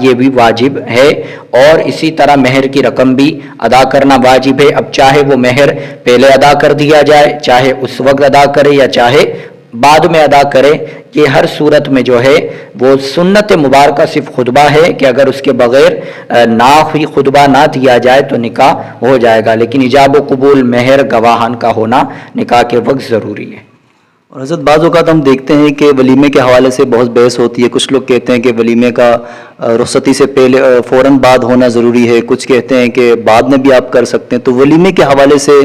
یہ بھی واجب ہے، اور اسی طرح مہر کی رقم بھی ادا کرنا واجب ہے۔ اب چاہے وہ مہر پہلے ادا کر دیا جائے، چاہے اس وقت ادا کرے یا چاہے بعد میں ادا کرے، یہ ہر صورت میں جو ہے وہ سنت مبارکہ صرف خطبہ ہے کہ اگر اس کے بغیر ہوئی خطبہ نہ دیا جائے تو نکاح ہو جائے گا، لیکن ایجاب و قبول مہر گواہان کا ہونا نکاح کے وقت ضروری ہے۔ اور حضرت بعض اوقات ہم دیکھتے ہیں کہ ولیمے کے حوالے سے بہت بحث ہوتی ہے، کچھ لوگ کہتے ہیں کہ ولیمے کا رخصتی سے پہلے فوراً بعد ہونا ضروری ہے، کچھ کہتے ہیں کہ بعد میں بھی آپ کر سکتے ہیں، تو ولیمے کے حوالے سے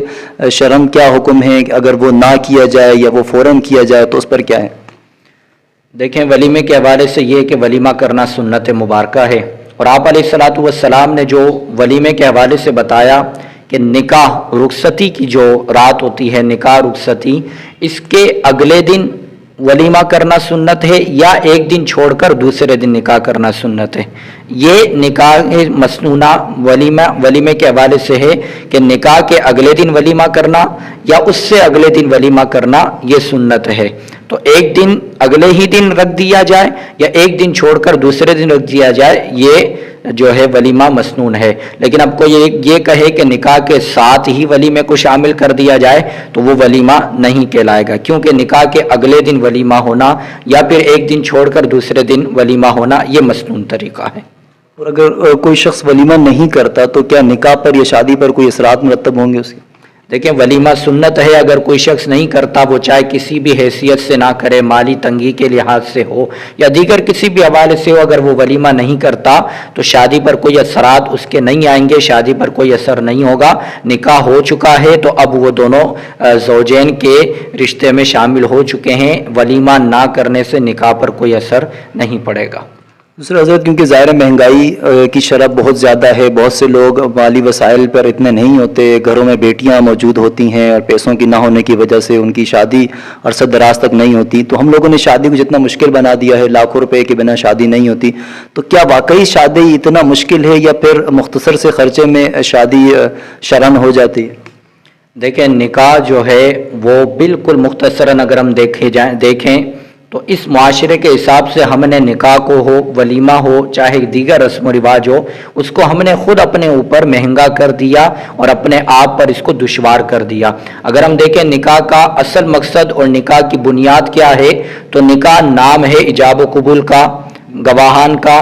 شرعاً کیا حکم ہے کہ اگر وہ نہ کیا جائے یا وہ فوراً کیا جائے تو اس پر کیا ہے؟ دیکھیں، ولیمے کے حوالے سے یہ کہ ولیمہ کرنا سنت مبارکہ ہے، اور آپ علیہ الصلوۃ والسلام نے جو ولیمے کے حوالے سے بتایا کہ نکاح رخصتی کی جو رات ہوتی ہے، نکاح رخصتی، اس کے اگلے دن ولیمہ کرنا سنت ہے یا ایک دن چھوڑ کر دوسرے دن نکاح کرنا سنت ہے۔ یہ نکاح مسنونہ ولیمے کے حوالے سے ہے کہ نکاح کے اگلے دن ولیمہ کرنا یا اس سے اگلے دن ولیمہ کرنا یہ سنت ہے۔ تو ایک دن اگلے ہی دن رکھ دیا جائے یا ایک دن چھوڑ کر دوسرے دن رکھ دیا جائے، یہ جو ہے ولیمہ مسنون ہے۔ لیکن اب کوئی یہ کہے کہ نکاح کے ساتھ ہی ولیمے کو شامل کر دیا جائے تو وہ ولیمہ نہیں کہلائے گا، کیونکہ نکاح کے اگلے دن ولیمہ ہونا یا پھر ایک دن چھوڑ کر دوسرے دن ولیمہ ہونا یہ مسنون طریقہ ہے۔ اور اگر کوئی شخص ولیمہ نہیں کرتا تو کیا نکاح پر یا شادی پر کوئی اثرات مرتب ہوں گے اس کے؟ دیکھیں، ولیمہ سنت ہے، اگر کوئی شخص نہیں کرتا، وہ چاہے کسی بھی حیثیت سے نہ کرے، مالی تنگی کے لحاظ سے ہو یا دیگر کسی بھی حوالے سے ہو، اگر وہ ولیمہ نہیں کرتا تو شادی پر کوئی اثرات اس کے نہیں آئیں گے، شادی پر کوئی اثر نہیں ہوگا، نکاح ہو چکا ہے تو اب وہ دونوں زوجین کے رشتے میں شامل ہو چکے ہیں، ولیمہ نہ کرنے سے نکاح پر کوئی اثر نہیں پڑے گا۔ دوسرا حضرت، کیونکہ ظاہر مہنگائی کی شرح بہت زیادہ ہے، بہت سے لوگ مالی وسائل پر اتنے نہیں ہوتے، گھروں میں بیٹیاں موجود ہوتی ہیں اور پیسوں کی نہ ہونے کی وجہ سے ان کی شادی عرصہ دراز تک نہیں ہوتی، تو ہم لوگوں نے شادی کو جتنا مشکل بنا دیا ہے، لاکھوں روپے کے بنا شادی نہیں ہوتی، تو کیا واقعی شادی اتنا مشکل ہے یا پھر مختصر سے خرچے میں شادی شرعاً ہو جاتی ہے؟ دیکھیں، نکاح جو ہے وہ بالکل مختصراً اگر ہم دیکھیں تو اس معاشرے کے حساب سے ہم نے نکاح کو ہو، ولیمہ ہو، چاہے دیگر رسم و رواج ہو، اس کو ہم نے خود اپنے اوپر مہنگا کر دیا اور اپنے آپ پر اس کو دشوار کر دیا۔ اگر ہم دیکھیں نکاح کا اصل مقصد اور نکاح کی بنیاد کیا ہے، تو نکاح نام ہے ایجاب و قبول کا، گواہان کا،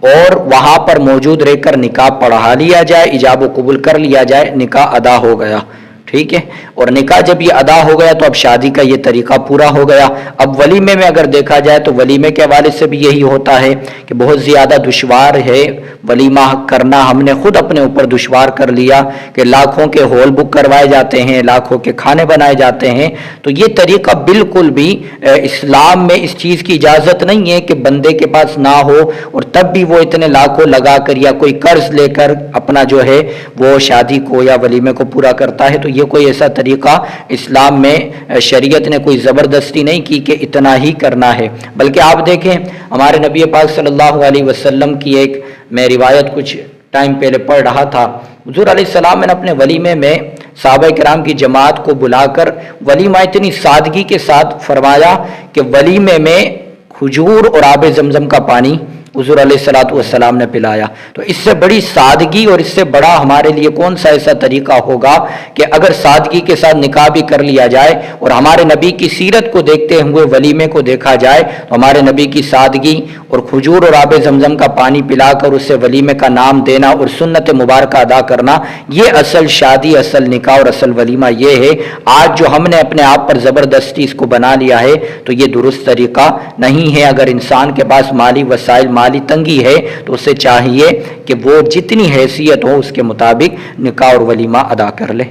اور وہاں پر موجود رہ کر نکاح پڑھا لیا جائے، ایجاب و قبول کر لیا جائے، نکاح ادا ہو گیا۔ ٹھیک ہے، اور نکاح جب یہ ادا ہو گیا تو اب شادی کا یہ طریقہ پورا ہو گیا۔ اب ولیمے میں اگر دیکھا جائے تو ولیمے کے حوالے سے بھی یہی ہوتا ہے کہ بہت زیادہ دشوار ہے ولیمہ کرنا، ہم نے خود اپنے اوپر دشوار کر لیا کہ لاکھوں کے ہال بک کروائے جاتے ہیں، لاکھوں کے کھانے بنائے جاتے ہیں، تو یہ طریقہ بالکل بھی اسلام میں اس چیز کی اجازت نہیں ہے کہ بندے کے پاس نہ ہو اور تب بھی وہ اتنے لاکھوں لگا کر یا کوئی قرض لے کر اپنا جو ہے وہ شادی کو یا ولیمے کو پورا کرتا ہے۔ تو یہ کوئی ایسا طریقہ اسلام میں شریعت نے کوئی زبردستی نہیں کی کہ اتنا ہی کرنا ہے، بلکہ آپ دیکھیں ہمارے نبی پاک صلی اللہ علیہ وسلم کی ایک میں روایت کچھ ٹائم پہلے پڑھ رہا تھا، حضور علیہ السلام نے اپنے ولیمے میں صحابہ کرام کی جماعت کو بلا کر ولیمہ اتنی سادگی کے ساتھ فرمایا کہ ولیمے میں کھجور اور آب زمزم کا پانی حضور علیہ الصلوۃ والسلام نے پلایا۔ تو اس سے بڑی سادگی اور اس سے بڑا ہمارے لیے کون سا ایسا طریقہ ہوگا کہ اگر سادگی کے ساتھ نکاح بھی کر لیا جائے اور ہمارے نبی کی سیرت کو دیکھتے ہوئے ولیمے کو دیکھا جائے تو ہمارے نبی کی سادگی اور کھجور اور آب زمزم کا پانی پلا کر اس سے ولیمے کا نام دینا اور سنت مبارکہ ادا کرنا، یہ اصل شادی، اصل نکاح اور اصل ولیمہ یہ ہے۔ آج جو ہم نے اپنے آپ پر زبردستی اس کو بنا لیا ہے تو یہ درست طریقہ نہیں ہے۔ اگر انسان کے پاس مالی وسائل، مالی تنگی ہے تو اسے چاہیے کہ وہ جتنی حیثیت ہو اس کے مطابق نکاح اور ولیمہ ادا کر لے۔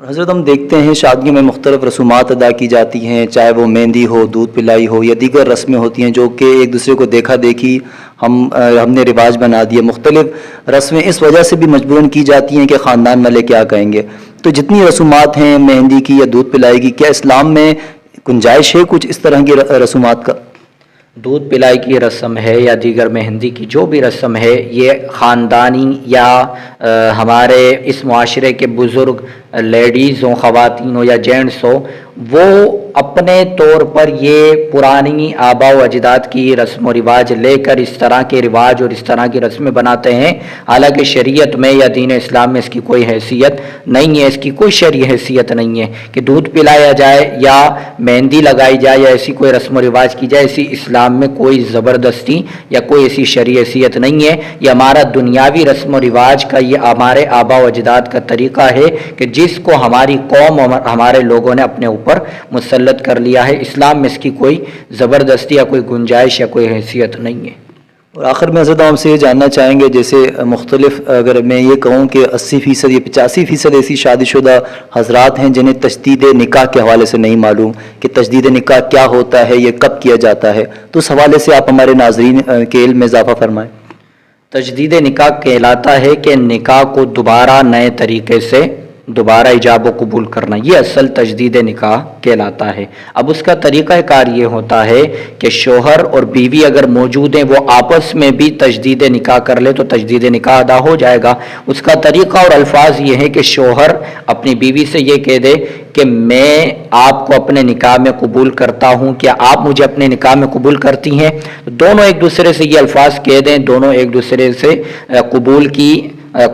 حضرت ہم دیکھتے ہیں شادیوں میں مختلف رسومات ادا کی جاتی ہیں، چاہے وہ مہندی ہو، دودھ پلائی ہو یا دیگر رسمیں ہوتی ہیں جو کہ ایک دوسرے کو دیکھا دیکھی ہم نے رواج بنا دیے۔ مختلف رسمیں اس وجہ سے بھی مجبوراً کی جاتی ہیں کہ خاندان والے کیا کہیں گے، تو جتنی رسومات ہیں مہندی کی یا دودھ پلائی کی، کیا اسلام میں گنجائش ہے کچھ اس طرح کی رسومات کا؟ دودھ پلائی کی رسم ہے یا دیگر مہندی کی جو بھی رسم ہے، یہ خاندانی یا ہمارے اس معاشرے کے بزرگ لیڈیز ہوں، خواتین ہو یا جینٹس ہو، وہ اپنے طور پر یہ پرانی آباء و اجداد کی رسم و رواج لے کر اس طرح کے رواج اور اس طرح کی رسمیں بناتے ہیں، حالانکہ شریعت میں یا دین اسلام میں اس کی کوئی حیثیت نہیں ہے، اس کی کوئی شرعی حیثیت نہیں ہے کہ دودھ پلایا جائے یا مہندی لگائی جائے یا ایسی کوئی رسم و رواج کی جائے، ایسی اسلام میں کوئی زبردستی یا کوئی ایسی شرعی حیثیت نہیں ہے۔ یہ ہمارا دنیاوی رسم و رواج کا، یہ ہمارے آباء و اجداد کا طریقہ ہے کہ جس کو ہماری قوم اور ہمارے لوگوں نے اپنے اوپر مسلط کر لیا ہے۔ اسلام میں اس کی کوئی زبردستی یا کوئی گنجائش یا کوئی حیثیت نہیں ہے۔ اور آخر میں حضرت ہم سے یہ جاننا چاہیں گے، جیسے مختلف، اگر میں یہ کہوں کہ 80% یا 85% ایسی شادی شدہ حضرات ہیں جنہیں تجدید نکاح کے حوالے سے نہیں معلوم کہ تجدید نکاح کیا ہوتا ہے، یہ کب کیا جاتا ہے، تو اس حوالے سے آپ ہمارے ناظرین کے علم میں اضافہ فرمائیں۔ تجدید نکاح کہلاتا ہے کہ نکاح کو دوبارہ نئے طریقے سے دوبارہ ایجاب و قبول کرنا، یہ اصل تجدید نکاح کہلاتا ہے۔ اب اس کا طریقہ کار یہ ہوتا ہے کہ شوہر اور بیوی اگر موجود ہیں، وہ آپس میں بھی تجدید نکاح کر لے تو تجدید نکاح ادا ہو جائے گا۔ اس کا طریقہ اور الفاظ یہ ہے کہ شوہر اپنی بیوی سے یہ کہہ دے کہ میں آپ کو اپنے نکاح میں قبول کرتا ہوں، کیا آپ مجھے اپنے نکاح میں قبول کرتی ہیں؟ دونوں ایک دوسرے سے یہ الفاظ کہہ دیں، دونوں ایک دوسرے سے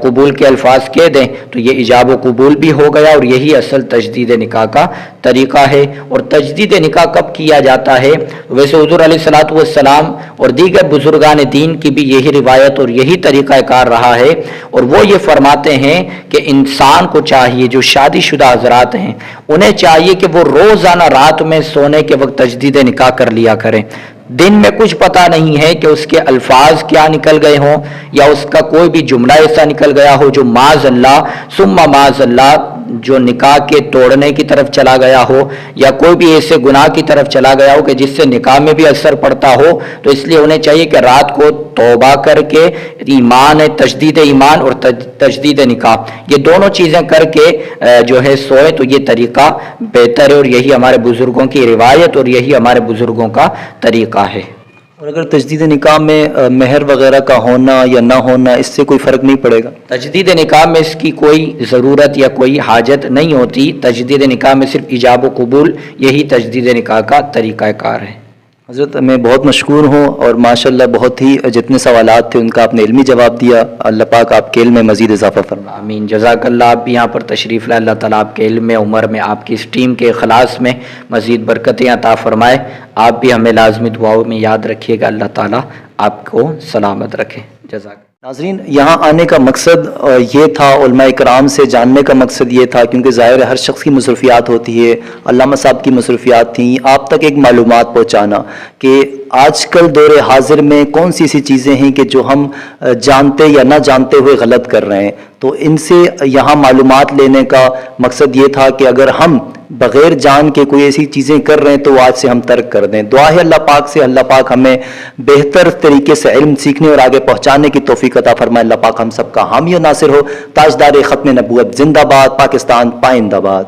قبول کے الفاظ کہہ دیں تو یہ ایجاب و قبول بھی ہو گیا، اور یہی اصل تجدید نکاح کا طریقہ ہے۔ اور تجدید نکاح کب کیا جاتا ہے؟ ویسے حضور علیہ الصلوۃ والسلام اور دیگر بزرگان دین کی بھی یہی روایت اور یہی طریقہ کار رہا ہے، اور وہ یہ فرماتے ہیں کہ انسان کو چاہیے، جو شادی شدہ حضرات ہیں انہیں چاہیے کہ وہ روزانہ رات میں سونے کے وقت تجدید نکاح کر لیا کریں۔ دن میں کچھ پتہ نہیں ہے کہ اس کے الفاظ کیا نکل گئے ہوں یا اس کا کوئی بھی جملہ ایسا نکل گیا ہو جو معاذ اللہ ثم معاذ اللہ جو نکاح کے توڑنے کی طرف چلا گیا ہو، یا کوئی بھی ایسے گناہ کی طرف چلا گیا ہو کہ جس سے نکاح میں بھی اثر پڑتا ہو، تو اس لیے انہیں چاہیے کہ رات کو توبہ کر کے ایمان، تجدید ایمان اور تجدید نکاح، یہ دونوں چیزیں کر کے جو ہے سوئے، تو یہ طریقہ بہتر ہے، اور یہی ہمارے بزرگوں کی روایت اور یہی ہمارے بزرگوں کا طریقہ ہے۔ اور اگر تجدید نکاح میں مہر وغیرہ کا ہونا یا نہ ہونا، اس سے کوئی فرق نہیں پڑے گا؟ تجدید نکاح میں اس کی کوئی ضرورت یا کوئی حاجت نہیں ہوتی، تجدید نکاح میں صرف ایجاب و قبول، یہی تجدید نکاح کا طریقہ کار ہے۔ حضرت میں بہت مشکور ہوں، اور ماشاءاللہ بہت ہی جتنے سوالات تھے ان کا آپ نے علمی جواب دیا، اللہ پاک آپ کے علم میں مزید اضافہ فرمائے۔ آمین، جزاک اللہ۔ آپ بھی یہاں پر تشریف لائے، اللہ تعالیٰ آپ کے علم میں، عمر میں، آپ کی اس ٹیم کے اخلاص میں مزید برکتیں عطا فرمائے۔ آپ بھی ہمیں لازمی دعاؤں میں یاد رکھیے گا، اللہ تعالیٰ آپ کو سلامت رکھے۔ جزاک۔ ناظرین، یہاں آنے کا مقصد یہ تھا، علماء کرام سے جاننے کا مقصد یہ تھا، کیونکہ ظاہر ہے ہر شخص کی مصروفیات ہوتی ہے، علامہ صاحب کی مصروفیات تھیں، آپ تک ایک معلومات پہنچانا کہ آج کل دور حاضر میں کون سی ایسی چیزیں ہیں کہ جو ہم جانتے یا نہ جانتے ہوئے غلط کر رہے ہیں، تو ان سے یہاں معلومات لینے کا مقصد یہ تھا کہ اگر ہم بغیر جان کے کوئی ایسی چیزیں کر رہے ہیں تو آج سے ہم ترک کر دیں۔ دعا ہے اللہ پاک سے، اللہ پاک ہمیں بہتر طریقے سے علم سیکھنے اور آگے پہنچانے کی توفیق عطا فرمائے۔ اللہ پاک ہم سب کا حامی و ناصر ہو۔ تاجدار ختم نبوت زندہ باد، پاکستان پائندہ باد۔